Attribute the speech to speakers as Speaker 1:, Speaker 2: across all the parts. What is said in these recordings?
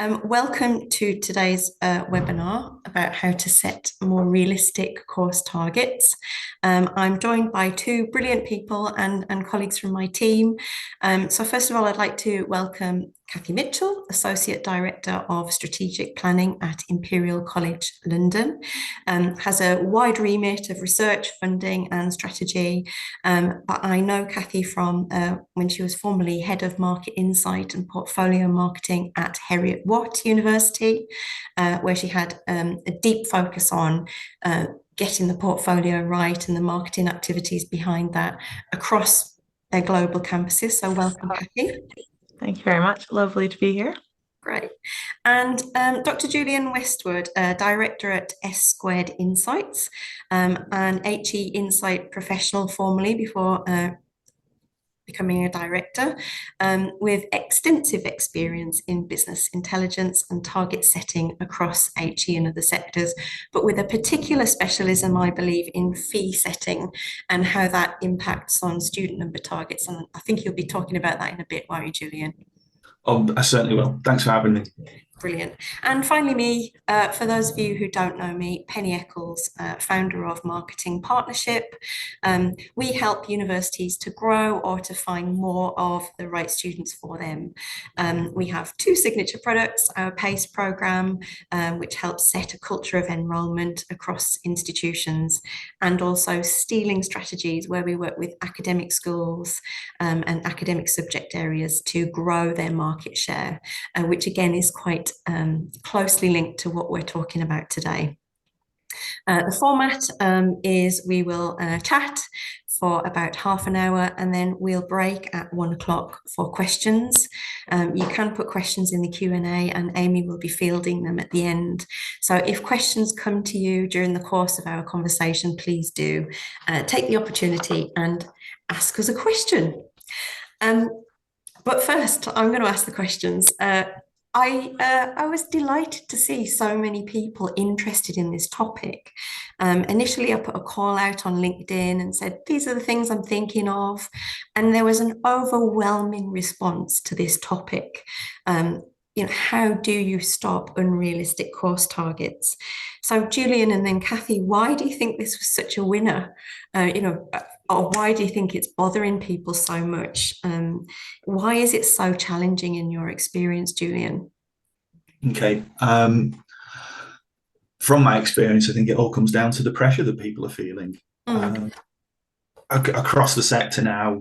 Speaker 1: Welcome to today's webinar about how to set more realistic course targets. I'm joined by two brilliant people and colleagues from my team. So first of all, I'd like to welcome Cathy Mitchell, Associate Director of Strategic Planning at Imperial College London. Has a wide remit of research, funding and strategy. But I know Cathy from when she was formerly Head of Market Insight and Portfolio Marketing at Heriot-Watt University, where she had a deep focus on getting the portfolio right and the marketing activities behind that across their global campuses. So welcome, Cathy.
Speaker 2: Thank you very much. Lovely to be here.
Speaker 1: Great. And Dr. Julian Westwood, Director at S Squared Insights, an HE Insight professional formerly before becoming a director, with extensive experience in business intelligence and target setting across HE and other sectors, but with a particular specialism, I believe, in fee setting and how that impacts on student number targets. And I think you'll be talking about that in a bit, won't you, Julian?
Speaker 3: Oh, I certainly will. Thanks for having me.
Speaker 1: Brilliant. And finally, me, for those of you who don't know me, Penny Eccles, founder of Marketing Partnership. We help universities to grow or to find more of the right students for them. We have two signature products, our PACE program, which helps set a culture of enrolment across institutions, and also stealing strategies, where we work with academic schools and academic subject areas to grow their market share, which again is quite closely linked to what we're talking about today. The format is we will chat for about half an hour and then we'll break at 1 o'clock for questions. You can put questions in the Q&A and Amy will be fielding them at the end. So if questions come to you during the course of our conversation, please do take the opportunity and ask us a question. But first, I'm going to ask the questions. I was delighted to see so many people interested in this topic. Initially, I put a call out on LinkedIn and said, these are the things I'm thinking of. And there was an overwhelming response to this topic. How do you stop unrealistic course targets? So Julian and then Cathy, why do you think this was such a winner? Or why do you think it's bothering people so much? Why is it so challenging in your experience, Julian?
Speaker 3: Okay. From my experience, I think it all comes down to the pressure that people are feeling. Across the sector now,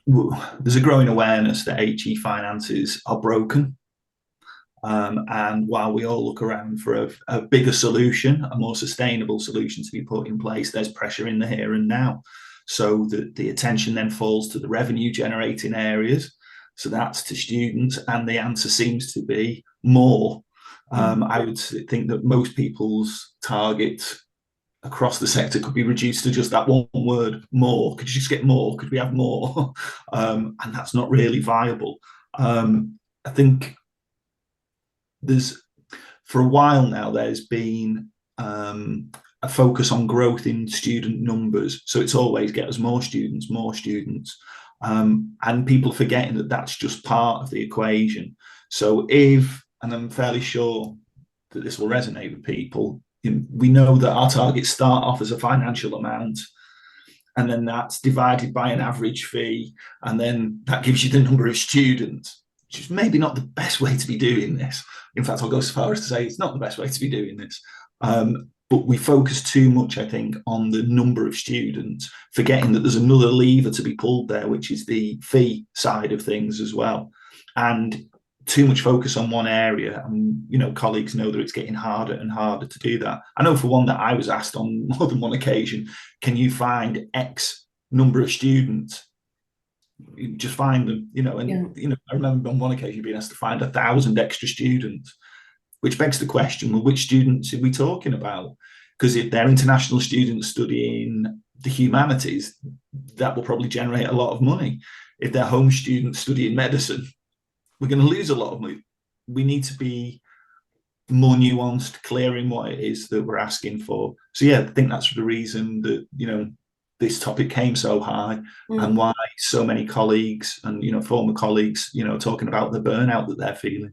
Speaker 3: there's a growing awareness that HE finances are broken. And while we all look around for a bigger solution, a more sustainable solution to be put in place, there's pressure in the here and now. So the attention then falls to the revenue generating areas. So that's to students, and the answer seems to be more. I would think that most people's target across the sector could be reduced to just that one word, more. Could you just get more? Could we have more? And that's not really viable. I think for a while now, there's been a focus on growth in student numbers. So it's always get us more students. And people are forgetting that that's just part of the equation. So and I'm fairly sure that this will resonate with people, we know that our targets start off as a financial amount, and then that's divided by an average fee, and then that gives you the number of students, which is maybe not the best way to be doing this. In fact, I'll go so far as to say it's not the best way to be doing this. But we focus too much, I think, on the number of students, forgetting that there's another lever to be pulled there, which is the fee side of things as well. And too much focus on one area, and colleagues know that it's getting harder and harder to do that. I know for one that I was asked on more than one occasion, can you find X number of students? You just find them, I remember on one occasion being asked to find 1,000 extra students, which begs the question, well, which students are we talking about? Because if they're international students studying the humanities, that will probably generate a lot of money. If they're home students studying medicine, we're going to lose a lot of money. We need to be more nuanced, clear in what it is that we're asking for. So yeah, I think that's the reason that, this topic came so high, and why so many colleagues and, former colleagues, talking about the burnout that they're feeling.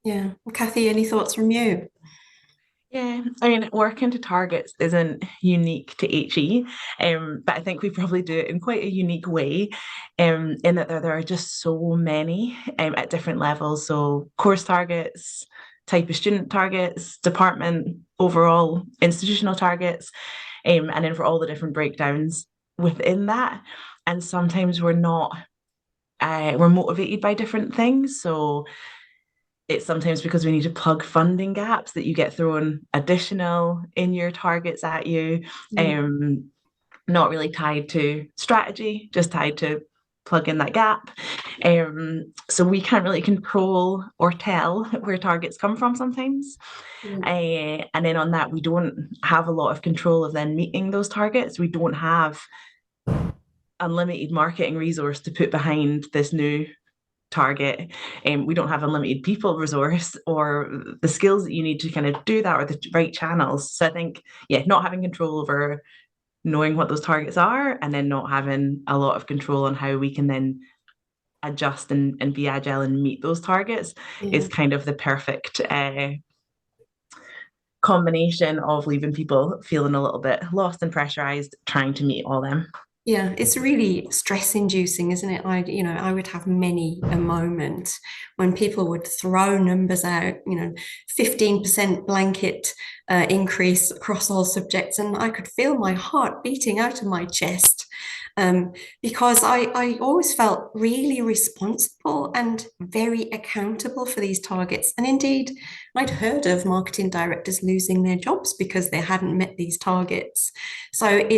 Speaker 1: Yeah. Kathy, any thoughts from you?
Speaker 2: Yeah, I mean, working to targets isn't unique to HE, but I think we probably do it in quite a unique way, in that there are just so many at different levels. So course targets, type of student targets, department, overall institutional targets, and then for all the different breakdowns within that. And sometimes we're motivated by different things. So it's sometimes because we need to plug funding gaps that you get thrown additional in your targets at you,
Speaker 1: Mm.
Speaker 2: um, not really tied to strategy, just tied to plug in that gap. So we can't really control or tell where targets come from sometimes.
Speaker 1: Yeah.
Speaker 2: And then on that, we don't have a lot of control of then meeting those targets. We don't have unlimited marketing resource to put behind this new target. We don't have unlimited people resource or the skills that you need to kind of do that or the right channels. So I think, yeah, not having control over knowing what those targets are and then not having a lot of control on how we can then adjust and be agile and meet those targets
Speaker 1: Yeah.
Speaker 2: is kind of the perfect combination of leaving people feeling a little bit lost and pressurized trying to meet all them.
Speaker 1: Yeah, it's really stress inducing, isn't it? I would have many a moment when people would throw numbers out, 15% blanket increase across all subjects, and I could feel my heart beating out of my chest, because I always felt really responsible and very accountable for these targets. And indeed, I'd heard of marketing directors losing their jobs because they hadn't met these targets. So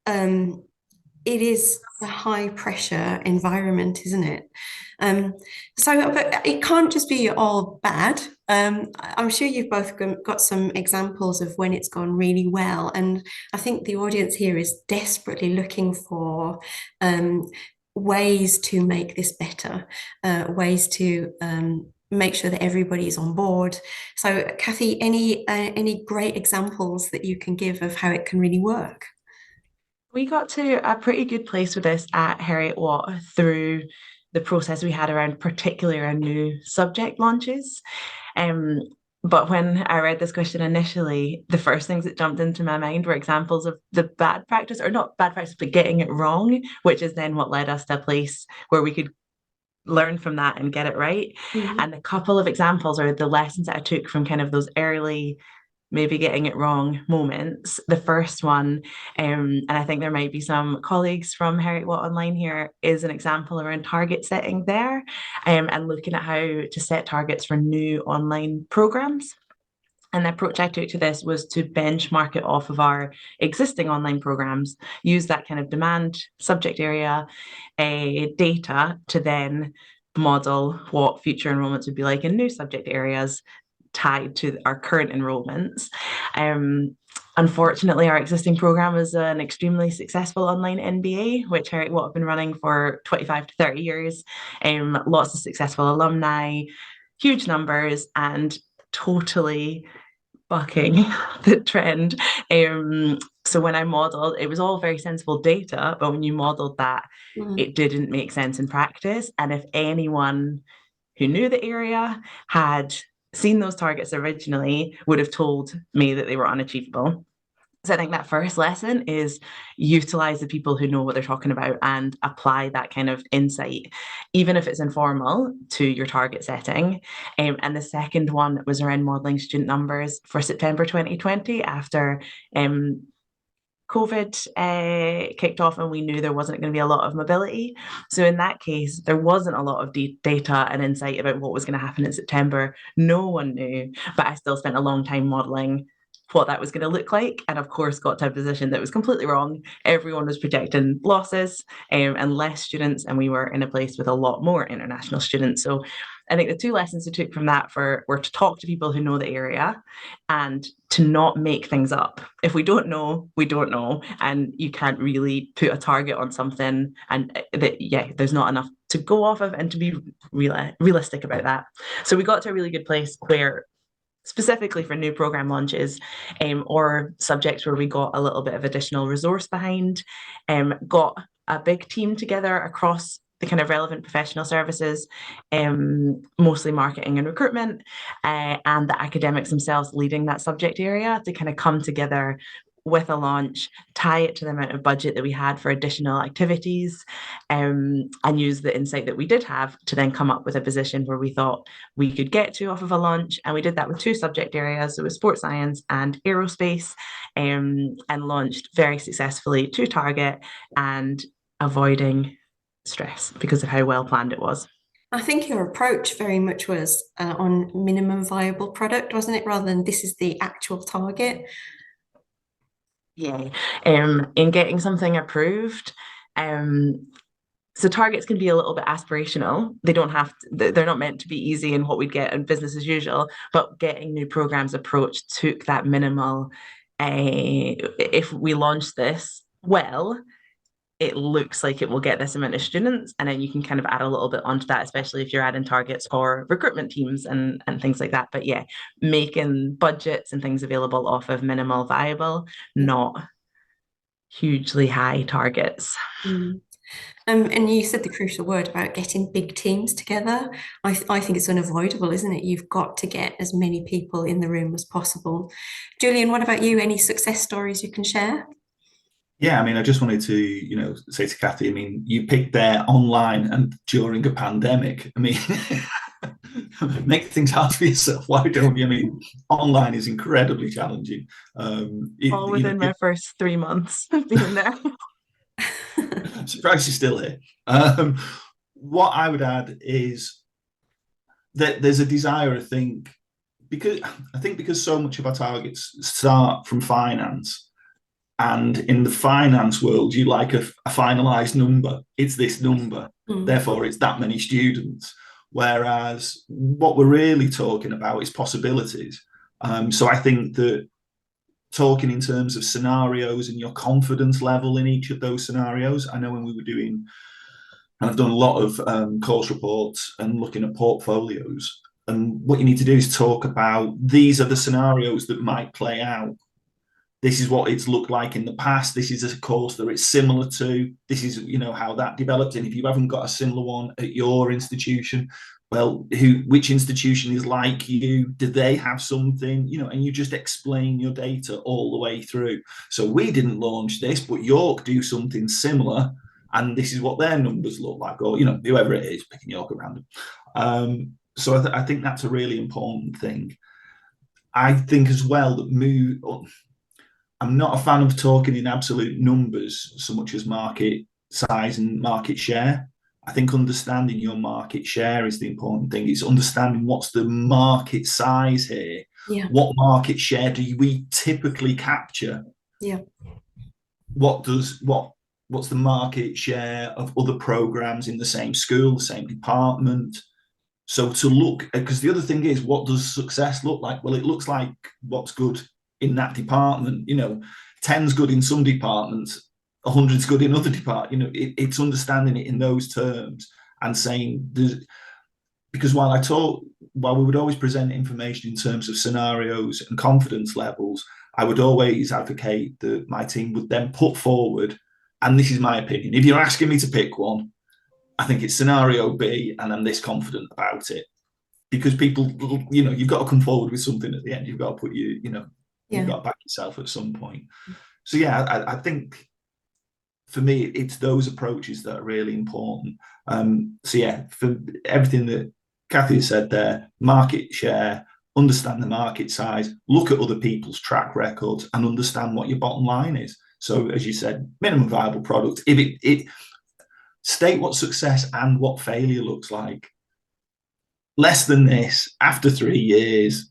Speaker 1: um, it is a high pressure environment, isn't it? Um, but it can't just be all bad. I'm sure you've both got some examples of when it's gone really well. And I think the audience here is desperately looking for um, ways to make this better, ways to make sure that everybody's on board. So, Kathy, any great examples that you can give of how it can really work?
Speaker 2: We got to a pretty good place with this at Heriot Watt through the process we had around particularly around new subject launches. Um, but when I read this question initially, the first things that jumped into my mind were examples of the bad practice, or not bad practice, but getting it wrong, which is then what led us to a place where we could learn from that and get it right.
Speaker 1: Mhm.
Speaker 2: And a couple of examples are the lessons that I took from kind of those early maybe getting it wrong moments. The first one, and I think there might be some colleagues from Heriot Watt Online here, is an example around target setting there, and looking at how to set targets for new online programs. And the approach I took to this was to benchmark it off of our existing online programs, use that kind of demand subject area data to then model what future enrollments would be like in new subject areas tied to our current enrollments. Unfortunately, our existing program is an extremely successful online MBA, which Heriot Watt have been running for 25 to 30 years. Lots of successful alumni, huge numbers, and totally bucking the trend. So when I modeled, it was all very sensible data, but when you modeled that,
Speaker 1: Mhm.
Speaker 2: it didn't make sense in practice. And if anyone who knew the area had seen those targets originally, would have told me that they were unachievable. So I think that first lesson is utilize the people who know what they're talking about and apply that kind of insight, even if it's informal, to your target setting. And the second one was around modelling student numbers for September 2020 after COVID kicked off and we knew there wasn't going to be a lot of mobility. So in that case, there wasn't a lot of data and insight about what was going to happen in September. No one knew, but I still spent a long time modelling what that was going to look like. And of course, got to a position that was completely wrong. Everyone was projecting losses and less students, and we were in a place with a lot more international students. So I think the two lessons I took from that were to talk to people who know the area and to not make things up. If we don't know, we don't know. And you can't really put a target on something and there's not enough to go off of and to be realistic about that. So we got to a really good place where specifically for new program launches or subjects where we got a little bit of additional resource behind, got a big team together across the kind of relevant professional services, mostly marketing and recruitment, and the academics themselves leading that subject area to kind of come together with a launch, tie it to the amount of budget that we had for additional activities, and use the insight that we did have to then come up with a position where we thought we could get to off of a launch. And we did that with 2 subject areas. So it was sports science and aerospace, and launched very successfully to target and avoiding stress because of how well planned it was.
Speaker 1: I think your approach very much was on minimum viable product, wasn't it? Rather than this is the actual target.
Speaker 2: Yeah, in getting something approved, so targets can be a little bit aspirational. They don't have to, they're not meant to be easy in what we'd get in business as usual, but getting new programs approached took that minimal, if we launch this well, it looks like it will get this amount of students, and then you can kind of add a little bit onto that, especially if you're adding targets for recruitment teams and things like that. But yeah, making budgets and things available off of minimal viable, not hugely high targets.
Speaker 1: Mm. And you said the crucial word about getting big teams together. I think it's unavoidable, isn't it? You've got to get as many people in the room as possible. Julian, what about you? Any success stories you can share?
Speaker 3: Yeah, I mean, I just wanted to, say to Kathy, I mean, you picked there online and during a pandemic. I mean, make things hard for yourself. Why don't you? I mean, online is incredibly challenging.
Speaker 2: All within my first 3 months of being there.
Speaker 3: Surprised you're still here. What I would add is that there's a desire, because so much of our targets start from finance. And in the finance world, you like a finalized number. It's this number. Therefore, it's that many students. Whereas what we're really talking about is possibilities. So I think that talking in terms of scenarios and your confidence level in each of those scenarios. I know when we were doing, and I've done a lot of course reports and looking at portfolios. And what you need to do is talk about these are the scenarios that might play out. This is what it's looked like in the past. This is a course that it's similar to. This is, how that developed. And if you haven't got a similar one at your institution, well, which institution is like you? Do they have something? And you just explain your data all the way through. So we didn't launch this, but York do something similar, and this is what their numbers look like, or whoever it is, picking York at random. So I think that's a really important thing. I think as well that I'm not a fan of talking in absolute numbers so much as market size and market share. I think understanding your market share is the important thing. It's understanding what's the market size here.
Speaker 1: Yeah.
Speaker 3: What market share do we typically capture?
Speaker 1: Yeah.
Speaker 3: What's the market share of other programs in the same school, the same department? So to look, because the other thing is, what does success look like? Well, it looks like what's good in that department. 10's good in some departments, 100's good in other departments. It's understanding it in those terms and saying, because while we would always present information in terms of scenarios and confidence levels, I would always advocate that my team would then put forward, and this is my opinion, if you're asking me to pick one, I think it's scenario B, and I'm this confident about it. Because people, you've got to come forward with something at the end. You've got to put you've got to back yourself at some point. So yeah, I think for me, it's those approaches that are really important. So yeah, for everything that Kathy has said there, market share, understand the market size, look at other people's track records, and understand what your bottom line is. So as you said, minimum viable product. If it state what success and what failure looks like. Less than this, after 3 years,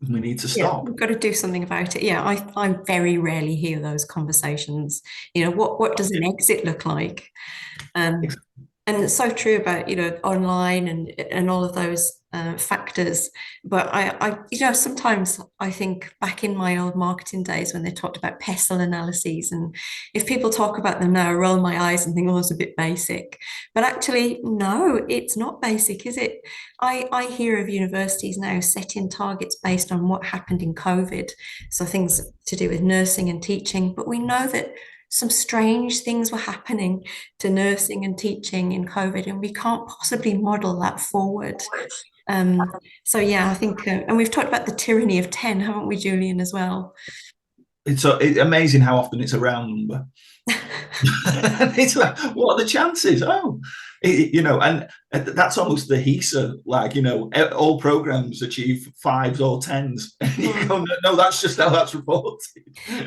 Speaker 3: we need to stop.
Speaker 1: Yeah, we've got to do something about it. Yeah, I very rarely hear those conversations. What does an exit look like? Exactly. And it's so true about, online and all of those factors. But I sometimes I think back in my old marketing days when they talked about pestle analyses, and if people talk about them now, I roll my eyes and think, oh, it's a bit basic. But actually, no, it's not basic, is it? I hear of universities now setting targets based on what happened in COVID. So things to do with nursing and teaching. But we know that some strange things were happening to nursing and teaching in COVID, and we can't possibly model that forward. So yeah, I think, and we've talked about the tyranny of 10, haven't we, Julian, as well?
Speaker 3: It's amazing how often it's a round number. It's like, what are the chances? Oh, and that's almost the HESA, like, all programs achieve 5s or 10s. You go, no, that's just how that's reported.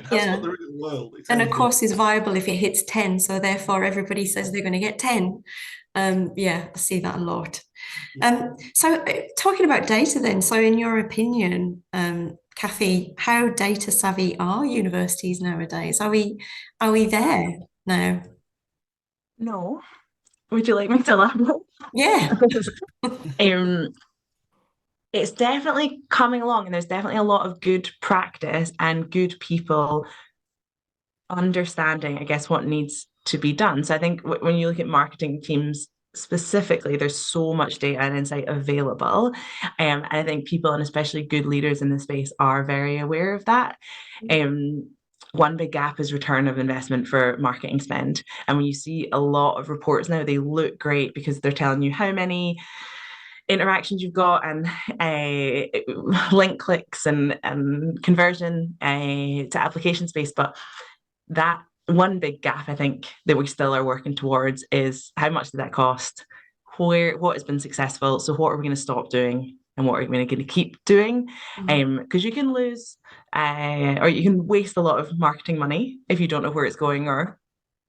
Speaker 3: That's not the real world.
Speaker 1: And a course is viable if it hits 10, so therefore everybody says they're going to get 10. Yeah, I see that a lot. So talking about data then, so in your opinion, Kathy, how data savvy are universities nowadays? Are we there now?
Speaker 2: No. Would you like me to elaborate?
Speaker 1: Yeah.
Speaker 2: It's definitely coming along, and there's definitely a lot of good practice and good people understanding, I guess, what needs to be done. So I think when you look at marketing teams specifically, there's so much data and insight available. And I think people, and especially good leaders in the space, are very aware of that. One big gap is return of investment for marketing spend. And when you see a lot of reports now, they look great because they're telling you how many interactions you've got and link clicks and conversion to application space. But that one big gap, I think, that we still are working towards is how much did that cost? What has been successful? So what are we going to stop doing? And what are we going to keep doing? Because you can lose or you can waste a lot of marketing money if you don't know where it's going or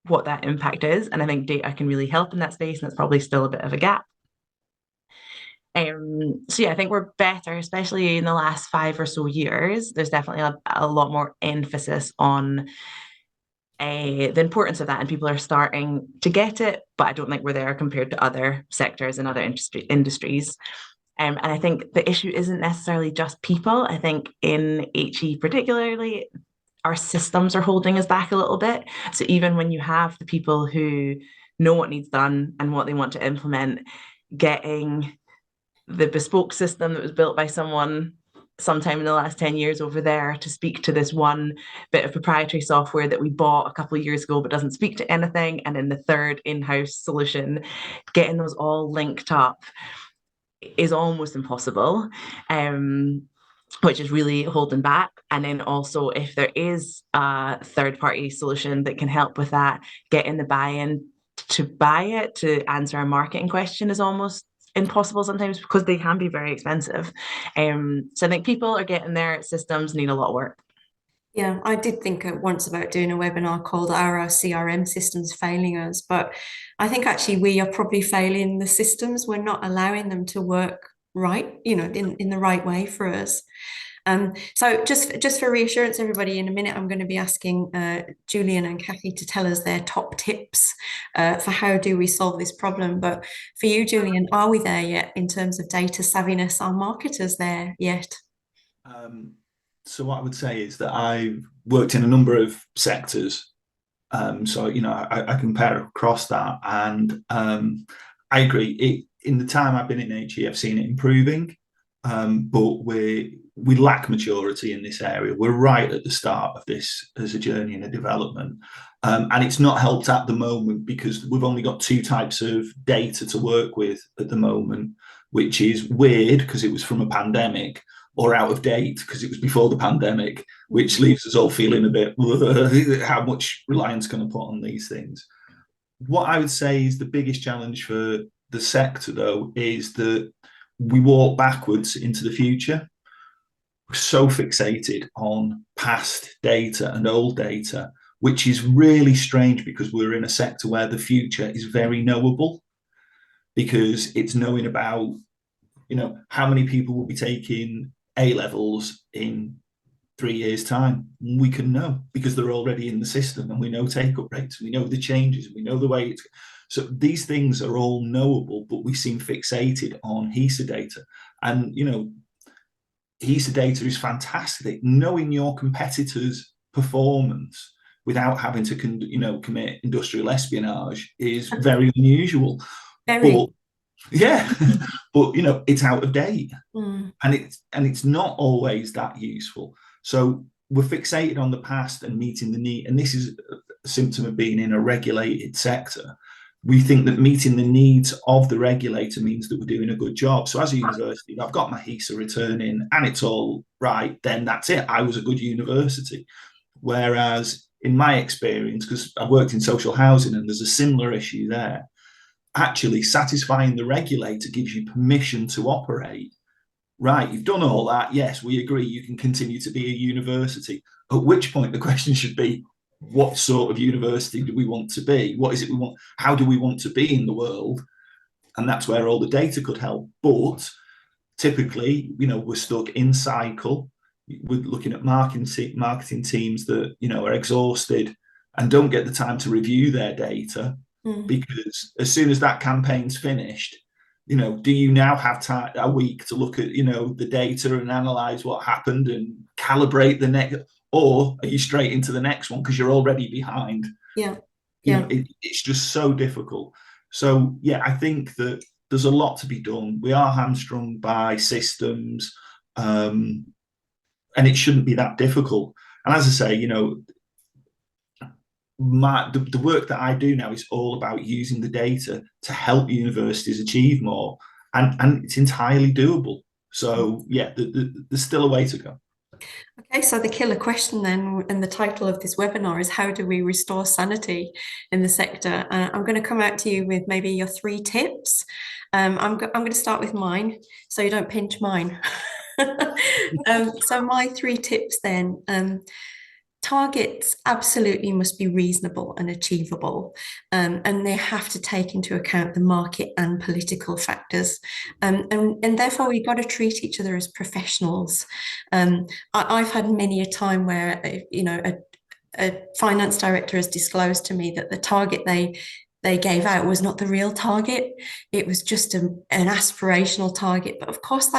Speaker 2: what that impact is. And I think data can really help in that space, and that's probably still a bit of a gap. So yeah, I think we're better, especially in the last 5 or so years. There's definitely a lot more emphasis on the importance of that, and people are starting to get it, but I don't think we're there compared to other sectors and other industries. And I think the issue isn't necessarily just people. I think in HE particularly, our systems are holding us back a little bit. So even when you have the people who know what needs done and what they want to implement, getting the bespoke system that was built by someone sometime in the last 10 years over there to speak to this one bit of proprietary software that we bought a couple of years ago but doesn't speak to anything, and then the third in-house solution, getting those all linked up is almost impossible, which is really holding back. And then also, if there is a third-party solution that can help with that, getting the buy-in to buy it to answer a marketing question is almost impossible sometimes because they can be very expensive. So I think people are getting there. Systems need a lot of work.
Speaker 1: Yeah, I did think once about doing a webinar called "Are Our CRM Systems Failing Us?" But I think actually we are probably failing the systems. We're not allowing them to work right, in the right way for us. So just for reassurance, everybody, in a minute, I'm going to be asking Julian and Kathy to tell us their top tips for how do we solve this problem. But for you, Julian, are we there yet in terms of data savviness? Are marketers there yet?
Speaker 3: So what I would say is that I've worked in a number of sectors. So, I compare across that, and I agree. In the time I've been in HE, I've seen it improving, but we lack maturity in this area. We're right at the start of this as a journey and a development. And it's not helped at the moment because we've only got 2 types of data to work with at the moment, which is weird because it was from a pandemic, or out of date because it was before the pandemic, which leaves us all feeling a bit, how much reliance can I put on these things? What I would say is the biggest challenge for the sector, though, is that we walk backwards into the future. We're so fixated on past data and old data, which is really strange because we're in a sector where the future is very knowable, because it's knowing about, how many people will be taking A-levels in 3 years' time. We can know because they're already in the system, and we know take-up rates, we know the changes, we know the way it's. So these things are all knowable, but we seem fixated on HESA data. And, HESA data is fantastic. Knowing your competitors' performance without having to, commit industrial espionage is very unusual.
Speaker 1: Very.
Speaker 3: But, yeah, but it's out of date, and it's not always that useful. So we're fixated on the past and meeting the need, and this is a symptom of being in a regulated sector. We think that meeting the needs of the regulator means that we're doing a good job. So as a university, if I've got my HESA return in and it's all right, then that's it. I was a good university. Whereas in my experience, because I've worked in social housing and there's a similar issue there, actually satisfying the regulator gives you permission to operate. Right, you've done all that. Yes, we agree you can continue to be a university. At which point the question should be, what sort of university do we want to be? What is it we want? How do we want to be in the world? And that's where all the data could help. But typically, we're stuck in cycle. We're looking at marketing teams that, are exhausted and don't get the time to review their data, because as soon as that campaign's finished, do you now have time, a week to look at, the data and analyze what happened and calibrate the next, or are you straight into the next one because you're already behind?
Speaker 1: Yeah.
Speaker 3: It's just so difficult. So, yeah, I think that there's a lot to be done. We are hamstrung by systems, and it shouldn't be that difficult. And as I say, the work that I do now is all about using the data to help universities achieve more, and it's entirely doable. So yeah, there's still a way to go.
Speaker 1: Okay, so the killer question then, and the title of this webinar is how do we restore sanity in the sector? I'm going to come out to you with maybe your 3 tips. I'm going to start with mine, so you don't pinch mine. So my 3 tips then. Targets absolutely must be reasonable and achievable, and they have to take into account the market and political factors. And therefore, we've got to treat each other as professionals. I've had many a time where, a finance director has disclosed to me that the target they gave out was not the real target. It was just an aspirational target. But of course,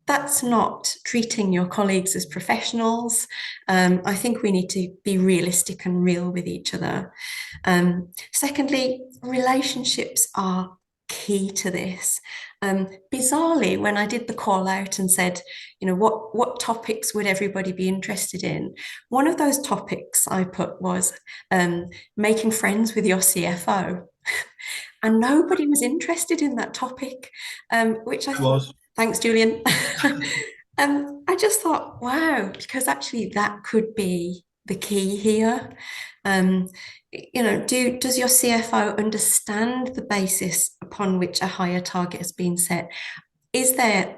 Speaker 1: that's not treating your colleagues as professionals. I think we need to be realistic and real with each other. Secondly, relationships are key to this. Bizarrely, when I did the call out and said, what topics would everybody be interested in? One of those topics I put was making friends with your CFO. And nobody was interested in that topic, which I thought, thanks, Julian. I just thought, wow, because actually that could be the key here. Does your CFO understand the basis upon which a higher target has been set?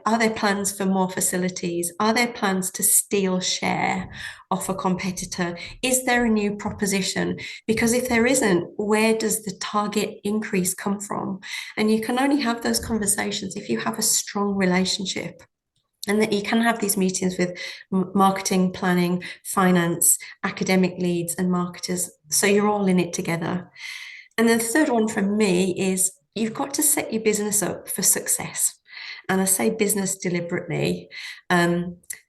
Speaker 1: Are there plans for more facilities? Are there plans to steal share off a competitor? Is there a new proposition? Because if there isn't, where does the target increase come from? And you can only have those conversations if you have a strong relationship. And that you can have these meetings with marketing, planning, finance, academic leads, and marketers. So you're all in it together. And then the third one from me is you've got to set your business up for success. And I say business deliberately,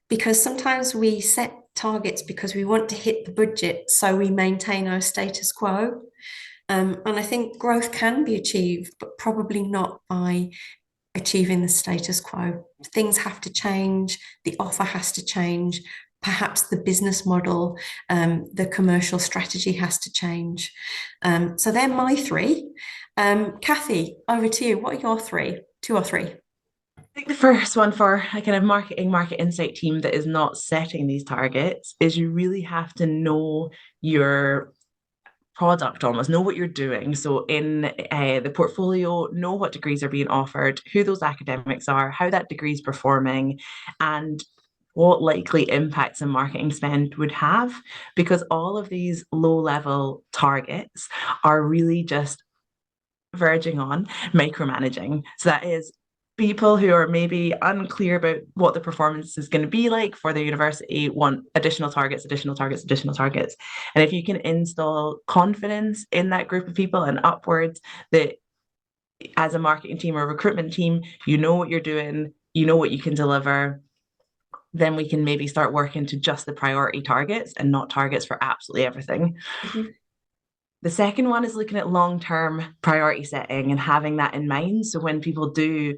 Speaker 1: because sometimes we set targets because we want to hit the budget, so we maintain our status quo. And I think growth can be achieved, but probably not by achieving the status quo. Things have to change, the offer has to change, perhaps the business model, the commercial strategy has to change. So they're my 3. Kathy, over to you. What are your 3? 2 or 3?
Speaker 2: I think the first one for a kind of market insight team that is not setting these targets is you really have to know your product, almost know what you're doing. So in the portfolio, know what degrees are being offered, who those academics are, how that degree is performing, and what likely impacts a marketing spend would have, because all of these low-level targets are really just verging on micromanaging. So that is people who are maybe unclear about what the performance is going to be like for the university want additional targets, additional targets, additional targets. And if you can install confidence in that group of people and upwards, that as a marketing team or recruitment team, you know what you're doing, you know what you can deliver, then we can maybe start working to just the priority targets and not targets for absolutely everything. Mm-hmm. The second one is looking at long-term priority setting and having that in mind. So when people do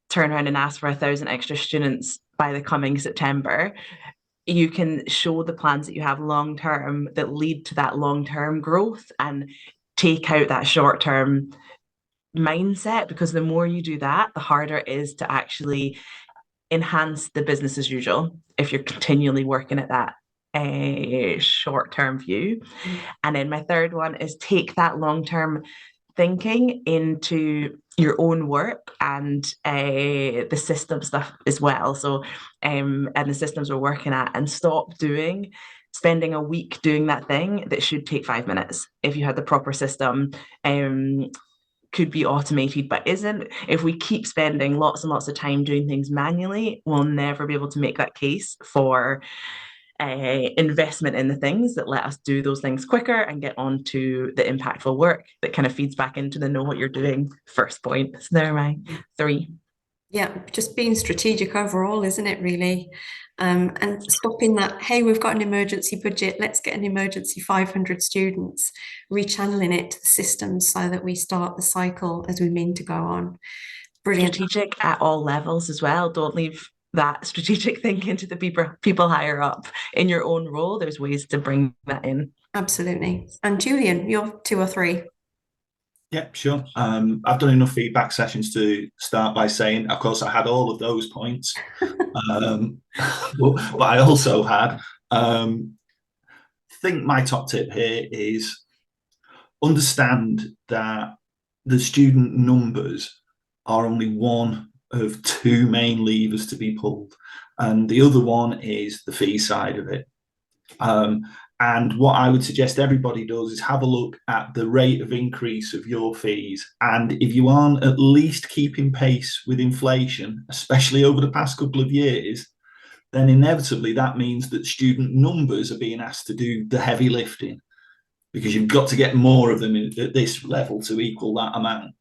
Speaker 2: turn around and ask for 1,000 extra students by the coming September, you can show the plans that you have long term that lead to that long term growth, and take out that short term mindset, because the more you do that, the harder it is to actually enhance the business as usual if you're continually working at that a short term view. And then my third one is take that long term thinking into your own work and the system stuff as well. So, and the systems we're working at, and stop spending a week doing that thing that should take 5 minutes if you had the proper system. Could be automated but isn't. If we keep spending lots and lots of time doing things manually, we'll never be able to make that case for investment in the things that let us do those things quicker and get on to the impactful work that kind of feeds back into the know what you're doing first point. So there are my 3.
Speaker 1: Yeah, just being strategic overall, isn't it, really? And stopping that, hey, we've got an emergency budget, let's get an emergency 500 students, rechanneling it to the system so that we start the cycle as we mean to go on. Brilliant.
Speaker 2: Strategic at all levels as well. Don't leave that strategic thinking to the people higher up. In your own role, there's ways to bring that in.
Speaker 1: Absolutely. And Julian, you're 2 or 3.
Speaker 3: Yeah, sure. I've done enough feedback sessions to start by saying, of course, I had all of those points, but I also had, I think my top tip here is understand that the student numbers are only one of 2 main levers to be pulled, and the other one is the fee side of it. And what I would suggest everybody does is have a look at the rate of increase of your fees. And if you aren't at least keeping pace with inflation, especially over the past couple of years, then inevitably that means that student numbers are being asked to do the heavy lifting, because you've got to get more of them at this level to equal that amount.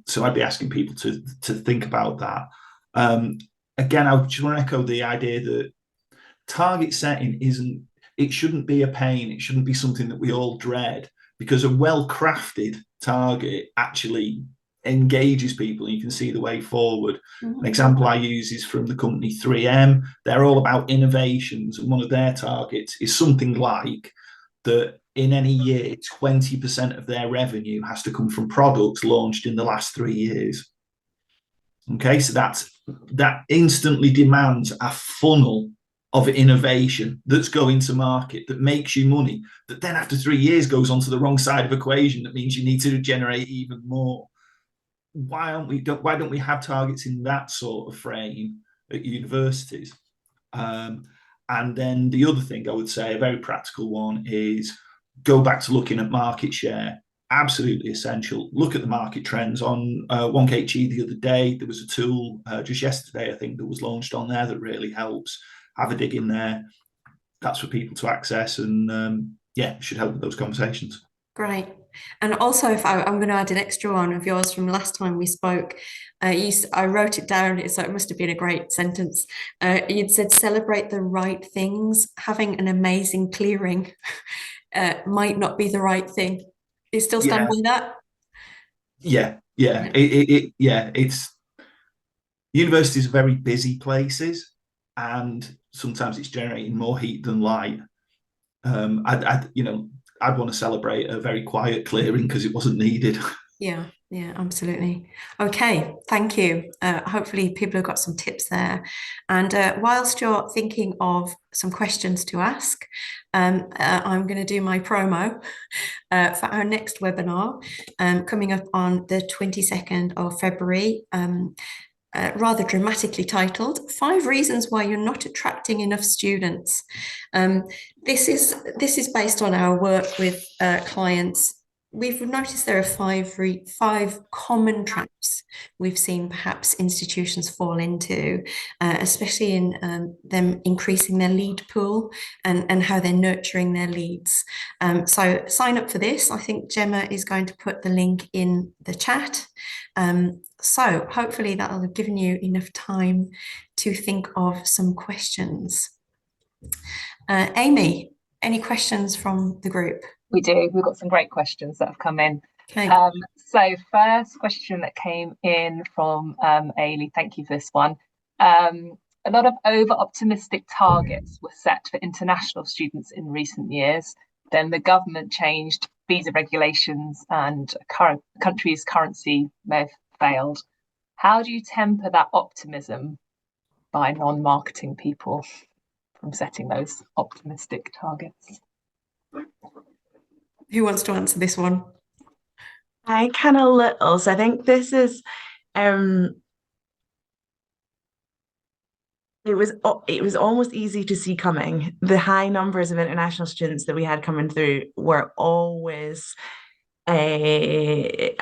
Speaker 3: So I'd be asking people to think about that. Again, I just want to echo the idea that target setting it shouldn't be a pain. It shouldn't be something that we all dread, because a well-crafted target actually engages people and you can see the way forward. An example I use is from the company 3M. They're all about innovations, and one of their targets is something like that in any year, 20% of their revenue has to come from products launched in the last 3 years. Okay, so that instantly demands a funnel of innovation that's going to market, that makes you money, that then after 3 years goes onto the wrong side of equation. That means you need to generate even more. Why don't we have targets in that sort of frame at universities? And then the other thing I would say, a very practical one, is go back to looking at market share. Absolutely essential. Look at the market trends on 1KG the other day. There was a tool just yesterday, I think, that was launched on there that really helps. Have a dig in there. That's for people to access, and yeah, should help with those conversations.
Speaker 1: Great. And also, if I'm going to add an extra one of yours from last time we spoke, I wrote it down, so it must have been a great sentence. You'd said, celebrate the right things. Having an amazing clearing might not be the right thing. You still stand by that?
Speaker 3: Yeah. It's universities are very busy places, and sometimes it's generating more heat than light. I'd want to celebrate a very quiet clearing because it wasn't needed.
Speaker 1: Yeah, absolutely. Okay, thank you. Hopefully people have got some tips there. And whilst you're thinking of some questions to ask, I'm going to do my promo for our next webinar coming up on the 22nd of February. Rather dramatically titled 5 Reasons Why You're Not Attracting Enough Students. This is based on our work with clients. We've noticed there are 5 common traps we've seen perhaps institutions fall into, especially in them increasing their lead pool and how they're nurturing their leads. So sign up for this. I think Gemma is going to put the link in the chat. So hopefully that'll have given you enough time to think of some questions. Amy, any questions from the group?
Speaker 4: We do. We've got some great questions that have come in.
Speaker 1: Okay.
Speaker 4: So first question that came in from Ailey, thank you for this one. a lot of over-optimistic targets were set for international students in recent years. Then the government changed visa regulations and current country's currency may have failed. How do you temper that optimism by non-marketing people from setting those optimistic targets?
Speaker 1: Who wants to answer this one?
Speaker 2: I can a little. So I think this is it was almost easy to see coming. The high numbers of international students that we had coming through were always a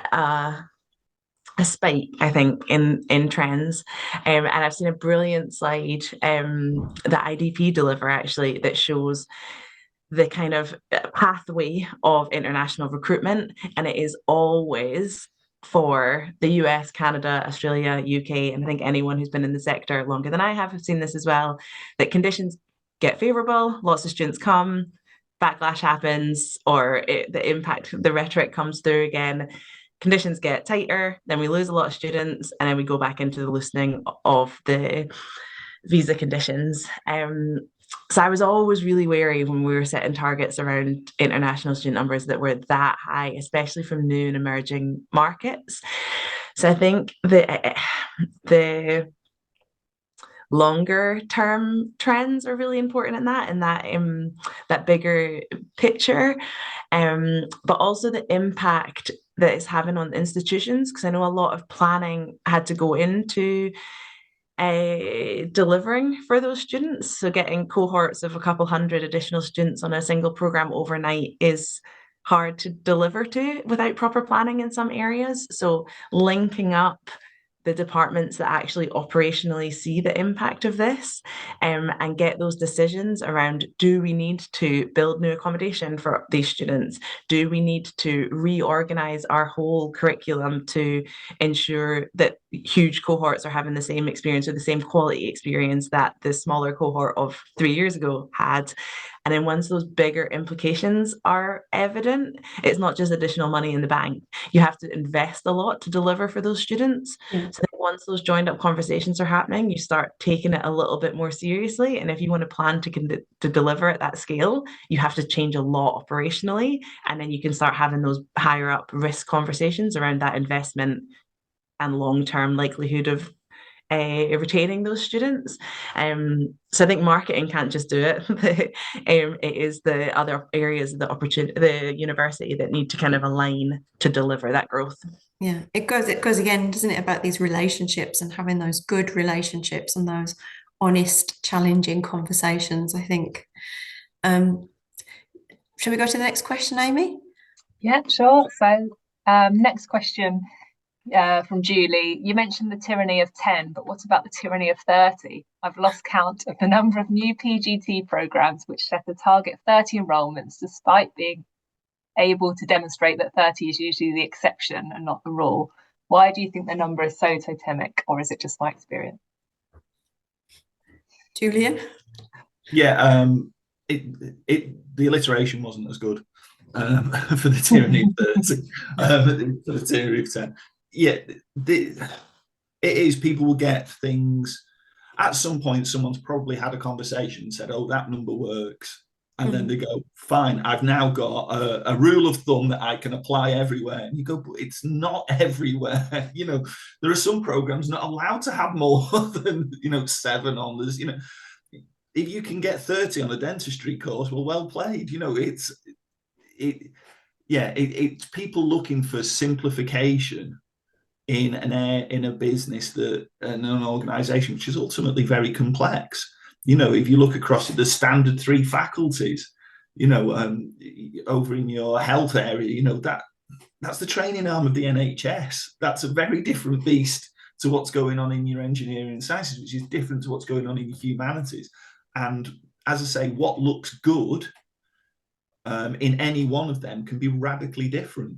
Speaker 2: spike, I think, in trends. And I've seen a brilliant slide that IDP deliver actually that shows the kind of pathway of international recruitment, and it is always for the US, Canada, Australia, UK, and I think anyone who's been in the sector longer than I have seen this as well, that conditions get favourable, lots of students come, backlash happens, or the impact, the rhetoric comes through again, conditions get tighter, then we lose a lot of students, and then we go back into the loosening of the visa conditions. So I was always really wary when we were setting targets around international student numbers that were that high, especially from new and emerging markets. So I think the longer term trends are really important in that bigger picture, but also the impact that it's having on institutions, because I know a lot of planning had to go into delivering for those students. So getting cohorts of a couple hundred additional students on a single program overnight is hard to deliver to without proper planning in some areas. So linking up the departments that actually operationally see the impact of this, and get those decisions around, do we need to build new accommodation for these students? Do we need to reorganize our whole curriculum to ensure that huge cohorts are having the same experience or the same quality experience that the smaller cohort of 3 years ago had? And then once those bigger implications are evident, it's not just additional money in the bank. You have to invest a lot to deliver for those students.
Speaker 1: Yeah.
Speaker 2: So once those joined up conversations are happening, you start taking it a little bit more seriously. And if you want to plan to deliver at that scale, you have to change a lot operationally. And then you can start having those higher up risk conversations around that investment and long-term likelihood of retaining those students. So I think marketing can't just do it. It is the other areas of the university that need to kind of align to deliver that growth.
Speaker 1: Yeah, it goes again, doesn't it, about these relationships and having those good relationships and those honest, challenging conversations, I think. Shall we go to the next question, Amy?
Speaker 4: Yeah, sure. So next question from Julie. You mentioned the tyranny of 10, but what about the tyranny of 30? I've lost count of the number of new PGT programs which set a target of 30 enrolments, despite being able to demonstrate that 30 is usually the exception and not the rule. Why do you think the number is so totemic, or is it just my experience?
Speaker 1: Julian?
Speaker 3: Yeah, the alliteration wasn't as good for the tyranny of 30, for the tyranny of 10. Yeah, it is. People will get things. At some point, someone's probably had a conversation and said, "Oh, that number works," and then they go, "Fine, I've now got a rule of thumb that I can apply everywhere." And you go, "But it's not everywhere." You know, there are some programs not allowed to have more than 7 on. There's if you can get 30 on a dentistry course, well played. It's people looking for simplification in a business that and an organization which is ultimately very complex. If you look across the standard 3 faculties, over in your health area, that's the training arm of the NHS. That's a very different beast to what's going on in your engineering and sciences, which is different to what's going on in your humanities. And as I say, what looks good in any one of them can be radically different.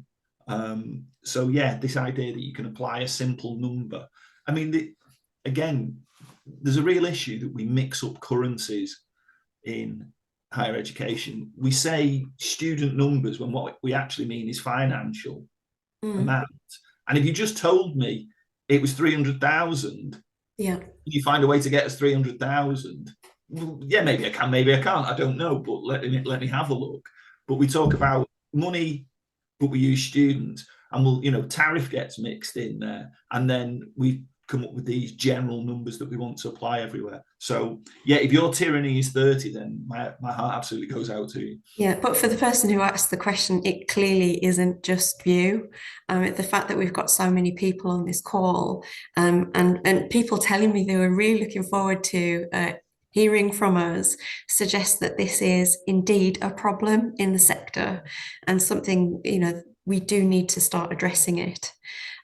Speaker 3: So yeah, this idea that you can apply a simple number. I mean, again, there's a real issue that we mix up currencies in higher education. We say student numbers when what we actually mean is financial amount. And if you just told me it was 300,000,
Speaker 1: Yeah.
Speaker 3: You find a way to get us 300,000. Well, yeah, maybe I can, maybe I can't. I don't know, but let me have a look. But we talk about money, but we use students, and tariff gets mixed in there, and then we come up with these general numbers that we want to apply everywhere. So yeah, if your tyranny is 30, then my heart absolutely goes out to you.
Speaker 1: Yeah, but for the person who asked the question, it clearly isn't just you. The fact that we've got so many people on this call, and people telling me they were really looking forward to hearing from us, suggests that this is indeed a problem in the sector and something, we do need to start addressing it.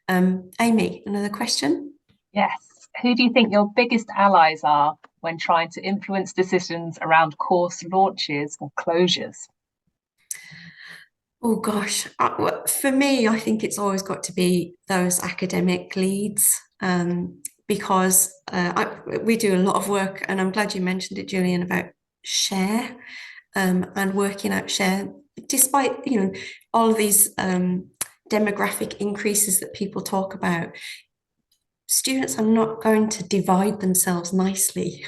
Speaker 1: Amy, another question?
Speaker 4: Yes. Who do you think your biggest allies are when trying to influence decisions around course launches or closures?
Speaker 1: Oh gosh, for me, I think it's always got to be those academic leads, because we do a lot of work, and I'm glad you mentioned it, Julian, about share, and working out share, despite all of these demographic increases that people talk about. Students are not going to divide themselves nicely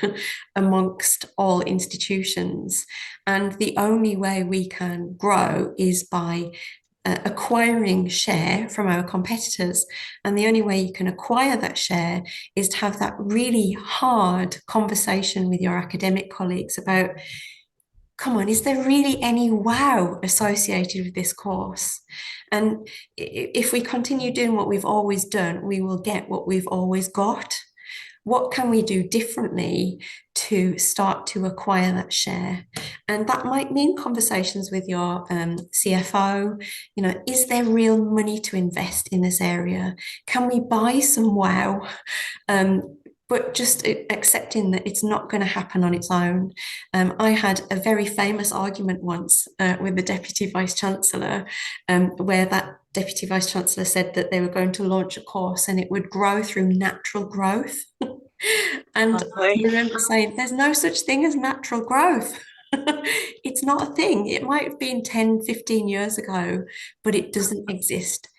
Speaker 1: amongst all institutions. And the only way we can grow is by acquiring share from our competitors. And the only way you can acquire that share is to have that really hard conversation with your academic colleagues about, come on, is there really any wow associated with this course? And if we continue doing what we've always done, we will get what we've always got. What can we do differently to start to acquire that share? And that might mean conversations with your CFO. Is there real money to invest in this area? Can we buy some wow? But just accepting that it's not going to happen on its own. I had a very famous argument once with the Deputy Vice Chancellor, where that Deputy Vice Chancellor said that they were going to launch a course and it would grow through natural growth. And I remember saying, there's no such thing as natural growth. It's not a thing. It might have been 10, 15 years ago, but it doesn't exist.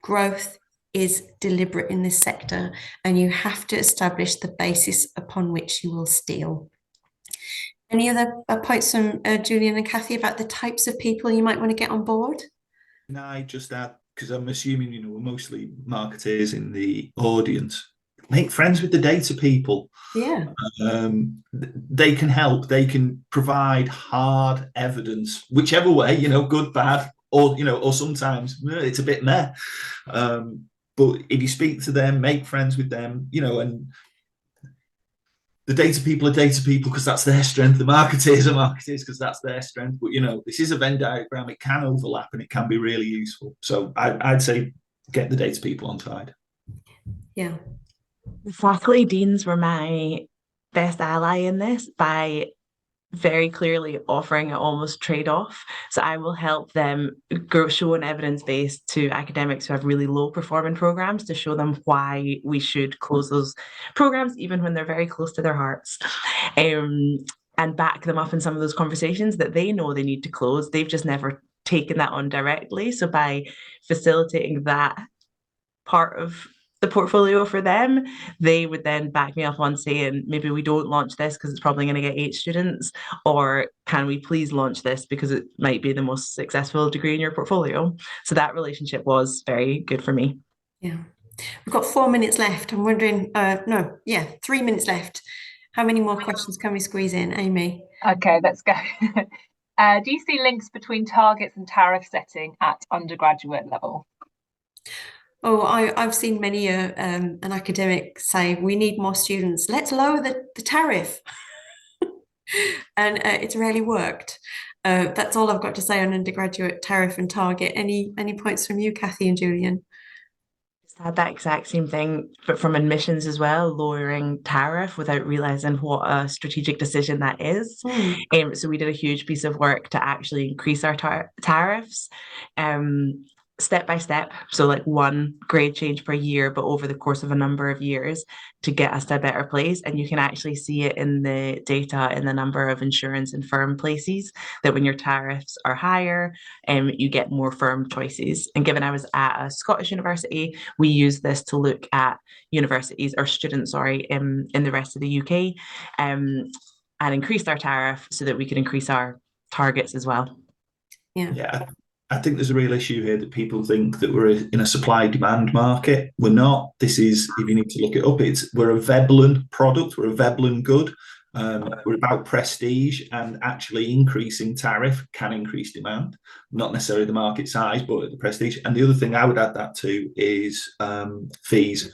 Speaker 1: Growth is deliberate in this sector, and you have to establish the basis upon which you will steal. Any other points from Julian and Kathy about the types of people you might want to get on board?
Speaker 3: Can I just add, because I'm assuming we're mostly marketers in the audience, make friends with the data people.
Speaker 1: Yeah.
Speaker 3: They can help. They can provide hard evidence, whichever way, good, bad, or sometimes it's a bit meh. But if you speak to them, make friends with them, and the data people are data people because that's their strength. The marketers are marketers because that's their strength. But this is a Venn diagram. It can overlap and it can be really useful. So I'd say get the data people on side.
Speaker 1: Yeah.
Speaker 2: Faculty deans were my best ally in this by very clearly offering an almost trade-off. So I will help them show an evidence base to academics who have really low performing programs to show them why we should close those programs, even when they're very close to their hearts. And back them up in some of those conversations that they know they need to close. They've just never taken that on directly. So by facilitating that part of the portfolio for them, they would then back me up on saying, maybe we don't launch this because it's probably going to get 8 students, or can we please launch this because it might be the most successful degree in your portfolio. So that relationship was very good for me.
Speaker 1: Yeah. We've got 4 minutes left. I'm wondering, 3 minutes left. How many more questions can we squeeze in, Amy?
Speaker 4: Okay, let's go. Do you see links between targets and tariff setting at undergraduate level?
Speaker 1: Oh, I've seen many an academic say, we need more students. Let's lower the tariff. And it's rarely worked. That's all I've got to say on undergraduate tariff and target. Any points from you, Kathy and Julian?
Speaker 2: Had that exact same thing, but from admissions as well, lowering tariff without realizing what a strategic decision that is. So we did a huge piece of work to actually increase our tariffs. step by step. So like one grade change per year, but over the course of a number of years to get us to a better place. And you can actually see it in the data in the number of insurance and firm places that when your tariffs are higher, you get more firm choices. And given I was at a Scottish university, we use this to look at universities or students, sorry, in the rest of the UK, and increased our tariff so that we could increase our targets as well.
Speaker 3: Yeah, I think there's a real issue here that people think that we're in a supply-demand market. We're not. This is, if you need to look it up, we're a Veblen product, we're a Veblen good. We're about prestige, and actually increasing tariff can increase demand, not necessarily the market size, but the prestige. And the other thing I would add that to is fees.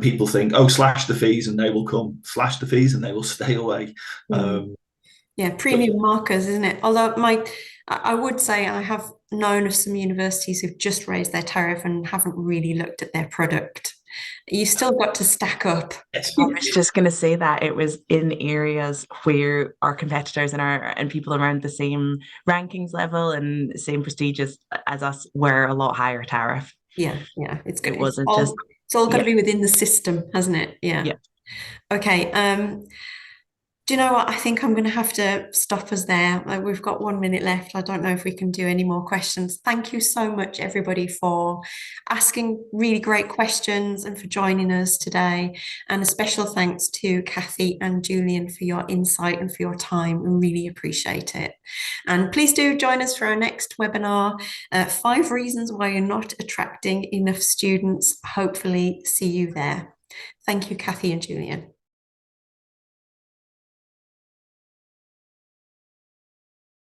Speaker 3: People think, oh, slash the fees and they will come. Slash the fees and they will stay away.
Speaker 1: Yeah, premium markers, isn't it? Although I would say I have known of some universities who've just raised their tariff and haven't really looked at their product. You still got to stack up.
Speaker 2: I was just going to say that it was in areas where our competitors and people around the same rankings level and same prestige as us were a lot higher tariff.
Speaker 1: Yeah, it's good.
Speaker 2: It wasn't
Speaker 1: it's all got to be within the system, hasn't it? Yeah. Okay. Do you know what? I think I'm going to have to stop us there. We've got 1 minute left. I don't know if we can do any more questions. Thank you so much, everybody, for asking really great questions and for joining us today. And a special thanks to Kathy and Julian for your insight and for your time. We really appreciate it. And please do join us for our next webinar, 5 reasons why you're not attracting enough students. Hopefully see you there. Thank you, Kathy and Julian.